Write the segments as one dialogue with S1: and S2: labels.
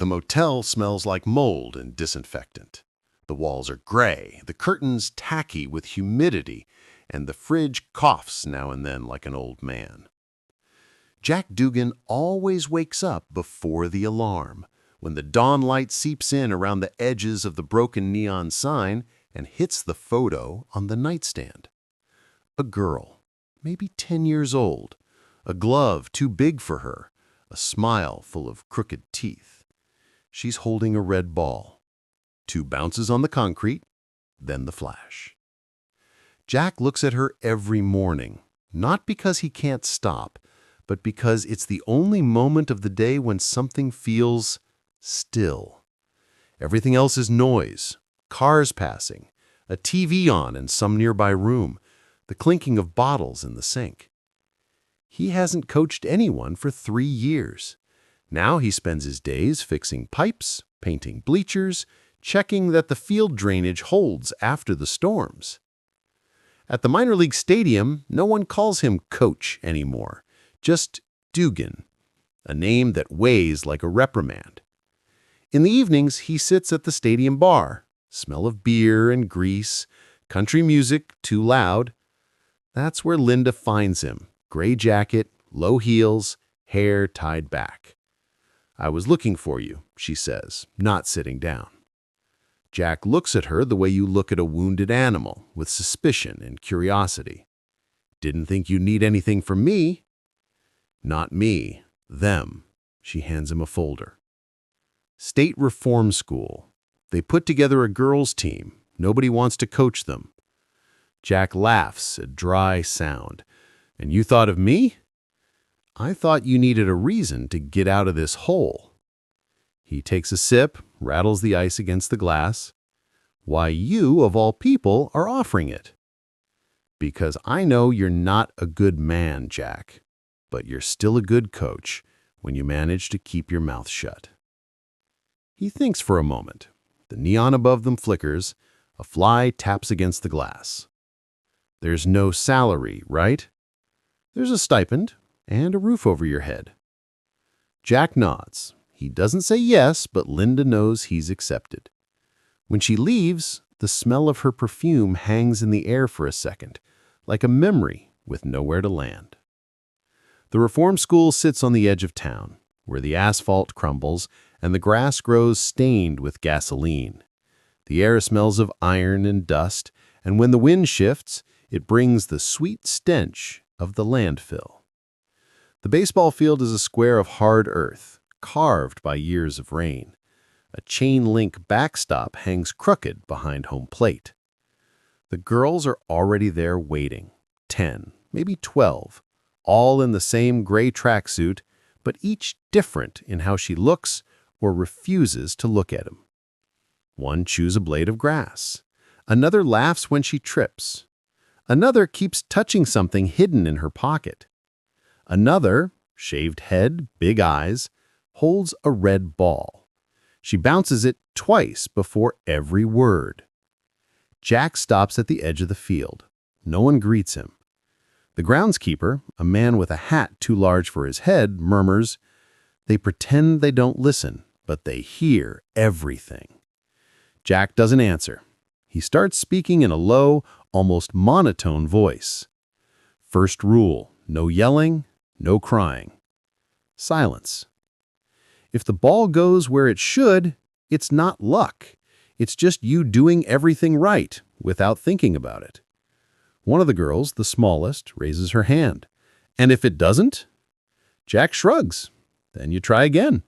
S1: The motel smells like mold and disinfectant. The walls are gray, the curtains tacky with humidity, and the fridge coughs now and then like an old man. Jack Dugan always wakes up before the alarm, when the dawn light seeps in around the edges of the broken neon sign and hits the photo on the nightstand. A girl, maybe 10 years old, a glove too big for her, a smile full of crooked teeth. She's holding a red ball. 2 bounces on the concrete, then the flash. Jack looks at her every morning, not because he can't stop, but because it's the only moment of the day when something feels still. Everything else is noise, cars passing, a TV on in some nearby room, the clinking of bottles in the sink. He hasn't coached anyone for 3 years. Now he spends his days fixing pipes, painting bleachers, checking that the field drainage holds after the storms. At the minor league stadium, no one calls him coach anymore, just Dugan, a name that weighs like a reprimand. In the evenings, he sits at the stadium bar, smell of beer and grease, country music too loud. That's where Linda finds him, gray jacket, low heels, hair tied back. "I was looking for you," she says, not sitting down. Jack looks at her the way you look at a wounded animal, with suspicion and curiosity. "Didn't think you'd need anything from me." "Not me, them." She hands him a folder. State Reform School. They put together a girls' team. Nobody wants to coach them. Jack laughs, a dry sound. "And you thought of me?" "I thought you needed a reason to get out of this hole." He takes a sip, rattles the ice against the glass. "Why you, of all people, are offering it." "Because I know you're not a good man, Jack, but you're still a good coach when you manage to keep your mouth shut." He thinks for a moment. The neon above them flickers. A fly taps against the glass. "There's no salary, right?" "There's a stipend and a roof over your head." Jack nods. He doesn't say yes, but Linda knows he's accepted. When she leaves, the smell of her perfume hangs in the air for a second, like a memory with nowhere to land. The reform school sits on the edge of town, where the asphalt crumbles and the grass grows stained with gasoline. The air smells of iron and dust, and when the wind shifts, it brings the sweet stench of the landfill. The baseball field is a square of hard earth, carved by years of rain. A chain-link backstop hangs crooked behind home plate. The girls are already there waiting, 10, maybe 12, all in the same gray tracksuit, but each different in how she looks or refuses to look at him. One chews a blade of grass. Another laughs when she trips. Another keeps touching something hidden in her pocket. Another, shaved head, big eyes, holds a red ball. She bounces it twice before every word. Jack stops at the edge of the field. No one greets him. The groundskeeper, a man with a hat too large for his head, murmurs, "They pretend they don't listen, but they hear everything." Jack doesn't answer. He starts speaking in a low, almost monotone voice. First rule, no yelling, no crying. Silence. If the ball goes where it should, it's not luck. It's just you doing everything right without thinking about it. One of the girls, the smallest, raises her hand. And if it doesn't? Jack shrugs. Then you try again.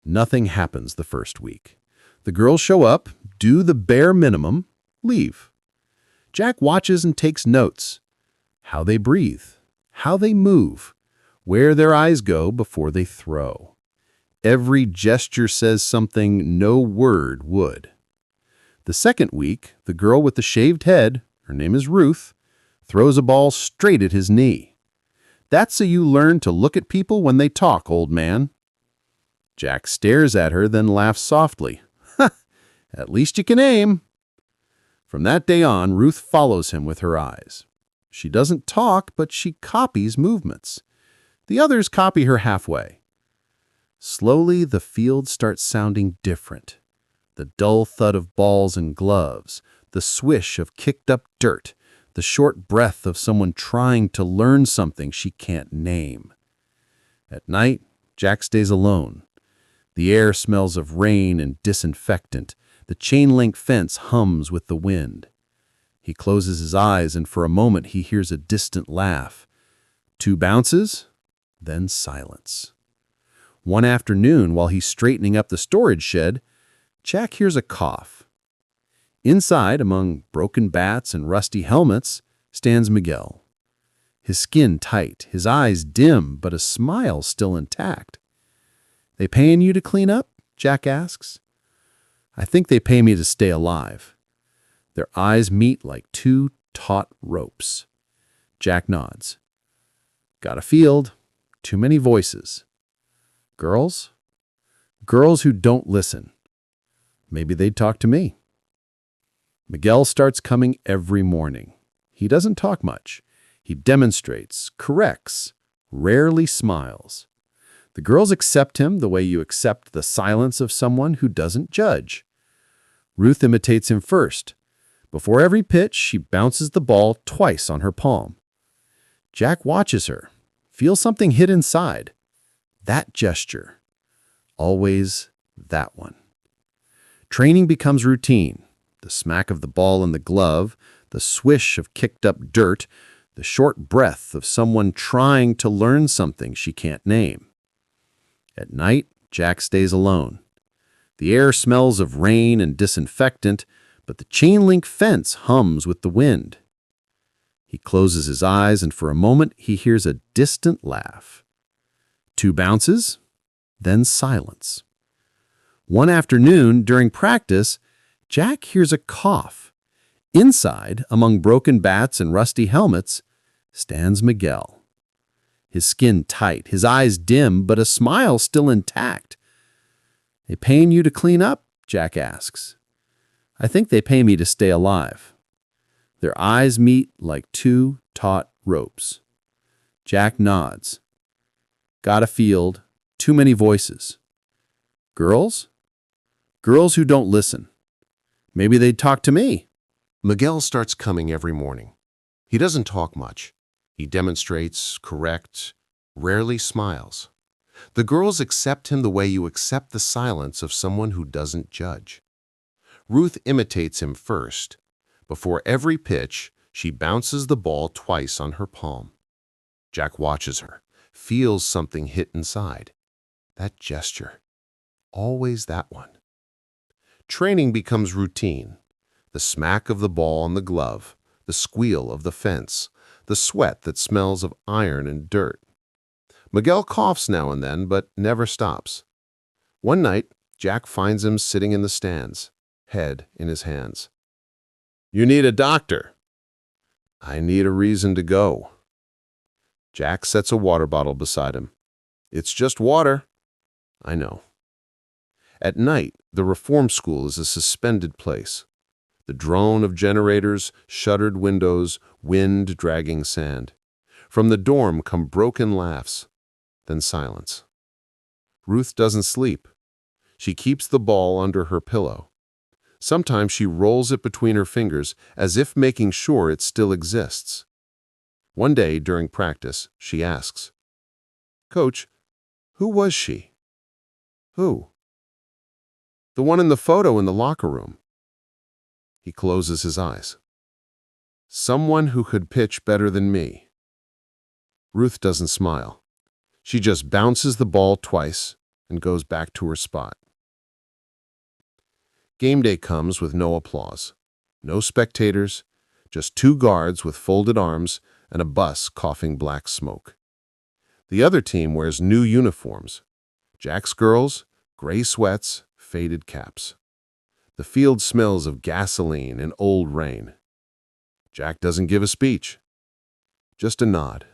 S1: Nothing happens the first week. The girls show up, do the bare minimum, leave. Jack watches and takes notes. How they breathe, how they move, where their eyes go before they throw. Every gesture says something no word would. The second week, the girl with the shaved head, her name is Ruth, throws a ball straight at his knee. "That's so you learn to look at people when they talk, old man." Jack stares at her, then laughs softly. At least you can aim. From that day on, Ruth follows him with her eyes. She doesn't talk, but she copies movements. The others copy her halfway. Slowly, the field starts sounding different. The dull thud of balls and gloves, the swish of kicked up dirt, the short breath of someone trying to learn something she can't name. At night, Jack stays alone. The air smells of rain and disinfectant. The chain-link fence hums with the wind. He closes his eyes, and for a moment he hears a distant laugh. 2 bounces, then silence. One afternoon, while he's straightening up the storage shed, Jack hears a cough. Inside, among broken bats and rusty helmets, stands Miguel. His skin tight, his eyes dim, but a smile still intact. "They paying you to clean up?" Jack asks. "I think they pay me to stay alive." Their eyes meet like 2 taut ropes. Jack nods. "Got a field. Too many voices. Girls? Girls who don't listen. Maybe they'd talk to me." Miguel starts coming every morning. He doesn't talk much. He demonstrates, corrects, rarely smiles. The girls accept him the way you accept the silence of someone who doesn't judge. Ruth imitates him first. Before every pitch, she bounces the ball twice on her palm. Jack watches her, feels something hit inside. That gesture. Always that one. Training becomes routine. The smack of the ball in the glove, the swish of kicked up dirt, the short breath of someone trying to learn something she can't name. At night, Jack stays alone. The air smells of rain and disinfectant, but the chain-link fence hums with the wind. He closes his eyes, and for a moment he hears a distant laugh. 2 bounces, then silence. One afternoon, during practice, Jack hears a cough. Inside, among broken bats and rusty helmets, stands Miguel. His skin tight, his eyes dim, but a smile still intact. "They paying you to clean up?" Jack asks. "I think they pay me to stay alive." Their eyes meet like 2 taut ropes. Jack nods. "Got a field. Too many voices. Girls? Girls who don't listen. Maybe they'd talk to me." Miguel starts coming every morning. He doesn't talk much. He demonstrates, corrects, rarely smiles. The girls accept him the way you accept the silence of someone who doesn't judge. Ruth imitates him first. Before every pitch, she bounces the ball twice on her palm. Jack watches her, feels something hit inside. That gesture. Always that one. Training becomes routine. The smack of the ball on the glove, the squeal of the fence, the sweat that smells of iron and dirt. Miguel coughs now and then, but never stops. One night, Jack finds him sitting in the stands, head in his hands. "You need a doctor." "I need a reason to go." Jack sets a water bottle beside him. "It's just water." "I know." At night, the reform school is a suspended place. The drone of generators, shuttered windows, wind dragging sand. From the dorm come broken laughs, then silence. Ruth doesn't sleep. She keeps the ball under her pillow. Sometimes she rolls it between her fingers as if making sure it still exists. One day during practice, she asks, "Coach, who was she?" "Who?" "The one in the photo in the locker room." He closes his eyes. "Someone who could pitch better than me." Ruth doesn't smile. She just bounces the ball twice and goes back to her spot. Game day comes with no applause. No spectators, just 2 guards with folded arms and a bus coughing black smoke. The other team wears new uniforms. Jack's girls, gray sweats, faded caps. The field smells of gasoline and old rain. Jack doesn't give a speech, just a nod.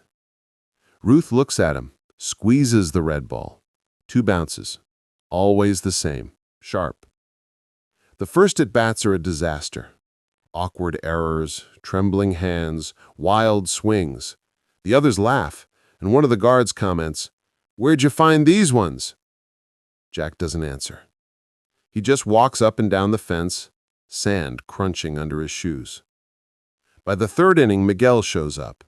S1: Ruth looks at him, squeezes the red ball. 2 bounces, always the same, sharp. The first at-bats are a disaster. Awkward errors, trembling hands, wild swings. The others laugh, and one of the guards comments, "Where'd you find these ones?" Jack doesn't answer. He just walks up and down the fence, sand crunching under his shoes. By the third inning, Miguel shows up.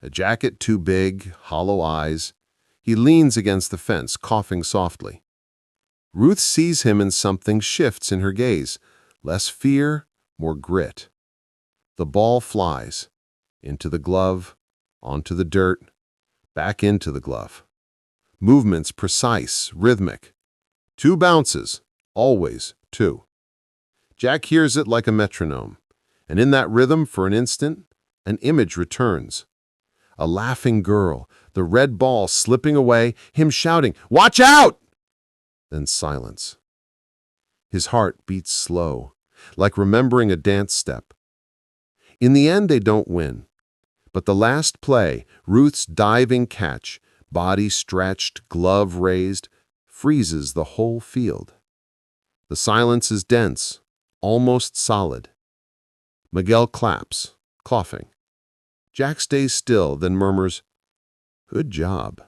S1: A jacket too big, hollow eyes. He leans against the fence, coughing softly. Ruth sees him and something shifts in her gaze. Less fear, more grit. The ball flies. Into the glove, onto the dirt, back into the glove. Movements precise, rhythmic. 2 bounces, always 2. Jack hears it like a metronome, and in that rhythm, for an instant, an image returns. A laughing girl, the red ball slipping away, him shouting, "Watch out!" Then silence. His heart beats slow, like remembering a dance step. In the end, they don't win. But the last play, Ruth's diving catch, body stretched, glove raised, freezes the whole field. The silence is dense, almost solid. Miguel claps, coughing. Jack stays still, then murmurs, "Good job."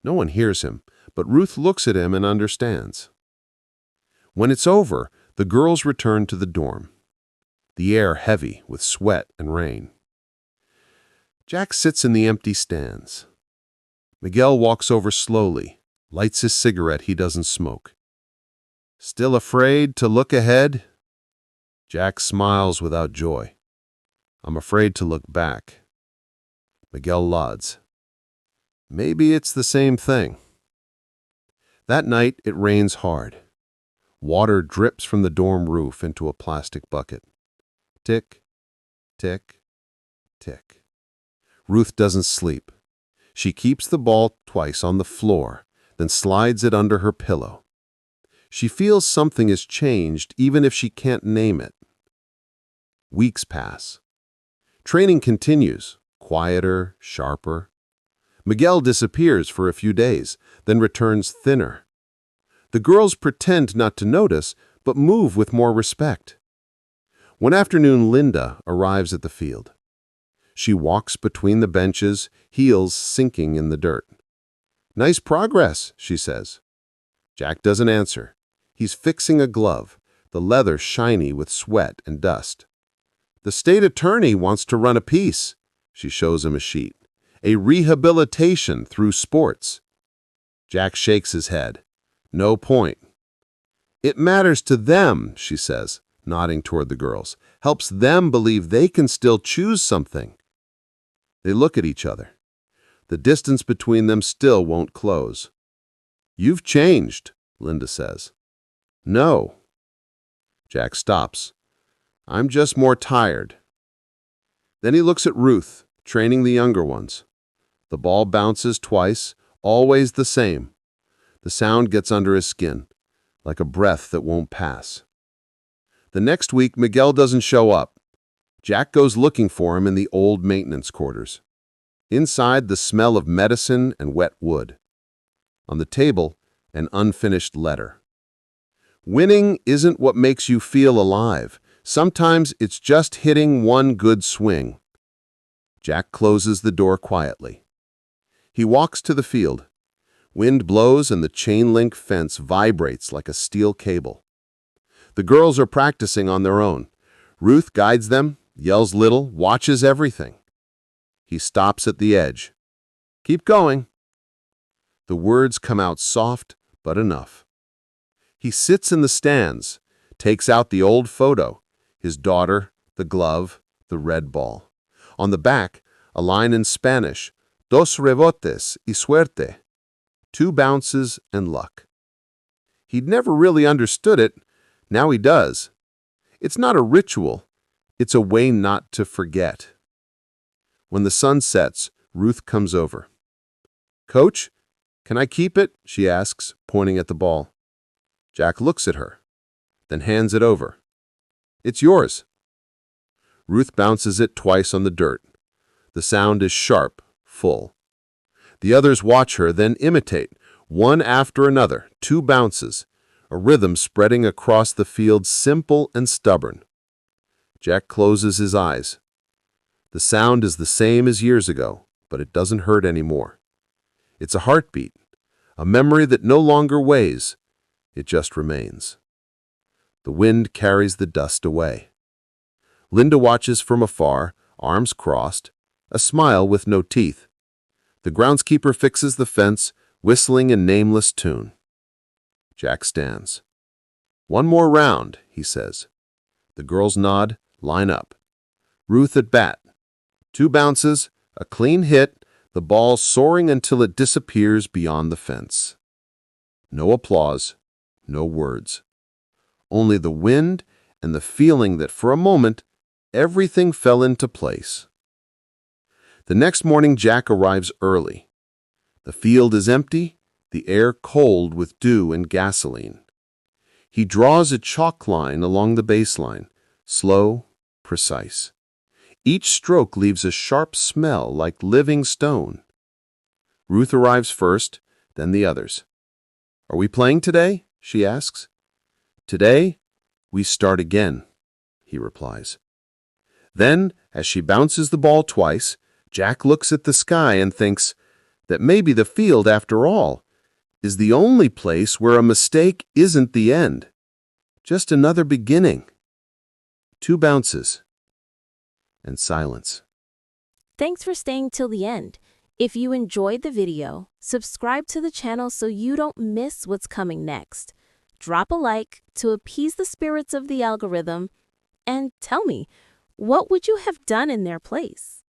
S1: No one hears him, but Ruth looks at him and understands. When it's over, the girls return to the dorm, the air heavy with sweat and rain. Jack sits in the empty stands. Miguel walks over slowly, lights his cigarette he doesn't smoke. "Still afraid to look ahead?" Jack smiles without joy. "I'm afraid to look back." Miguel nods. "Maybe it's the same thing." That night, it rains hard. Water drips from the dorm roof into a plastic bucket. Tick, tick, tick. Ruth doesn't sleep. She keeps the ball twice on the floor, then slides it under her pillow. She feels something has changed, even if she can't name it. Weeks pass. Training continues, quieter, sharper. Miguel disappears for a few days, then returns thinner. The girls pretend not to notice, but move with more respect. One afternoon, Linda arrives at the field. She walks between the benches, heels sinking in the dirt. "Nice progress," she says. Jack doesn't answer. He's fixing a glove, the leather shiny with sweat and dust. "The state attorney wants to run a piece." She shows him a sheet. "A rehabilitation through sports." Jack shakes his head. "No point." "It matters to them," she says, nodding toward the girls. "Helps them believe they can still choose something." They look at each other. The distance between them still won't close. "You've changed," Linda says. "No." Jack stops. "I'm just more tired." Then he looks at Ruth, training the younger ones. The ball bounces twice, always the same. The sound gets under his skin, like a breath that won't pass. The next week, Miguel doesn't show up. Jack goes looking for him in the old maintenance quarters. Inside, the smell of medicine and wet wood. On the table, an unfinished letter. "Winning isn't what makes you feel alive. Sometimes it's just hitting one good swing." Jack closes the door quietly. He walks to the field. Wind blows and the chain-link fence vibrates like a steel cable. The girls are practicing on their own. Ruth guides them, yells little, watches everything. He stops at the edge. "Keep going." The words come out soft, but enough. He sits in the stands, takes out the old photo, his daughter, the glove, the red ball. On the back, a line in Spanish, "Dos rebotes y suerte." 2 bounces and luck. He'd never really understood it. Now he does. It's not a ritual. It's a way not to forget. When the sun sets, Ruth comes over. "Coach, can I keep it?" she asks, pointing at the ball. Jack looks at her, then hands it over. "It's yours." Ruth bounces it twice on the dirt. The sound is sharp, full. The others watch her, then imitate, one after another, 2 bounces, a rhythm spreading across the field, simple and stubborn. Jack closes his eyes. The sound is the same as years ago, but it doesn't hurt anymore. It's a heartbeat, a memory that no longer weighs, it just remains. The wind carries the dust away. Linda watches from afar, arms crossed, a smile with no teeth. The groundskeeper fixes the fence, whistling a nameless tune. Jack stands. "One more round," he says. The girls nod, line up. Ruth at bat. 2 bounces, a clean hit, the ball soaring until it disappears beyond the fence. No applause, no words. Only the wind and the feeling that for a moment, everything fell into place. The next morning, Jack arrives early. The field is empty, the air cold with dew and gasoline. He draws a chalk line along the baseline, slow, precise. Each stroke leaves a sharp smell like living stone. Ruth arrives first, then the others. "Are we playing today?" she asks. "Today, we start again," he replies. Then, as she bounces the ball twice, Jack looks at the sky and thinks that maybe the field, after all, is the only place where a mistake isn't the end, just another beginning. 2 bounces, and silence.
S2: Thanks for staying till the end. If you enjoyed the video, subscribe to the channel so you don't miss what's coming next. Drop a like to appease the spirits of the algorithm, and tell me, what would you have done in their place?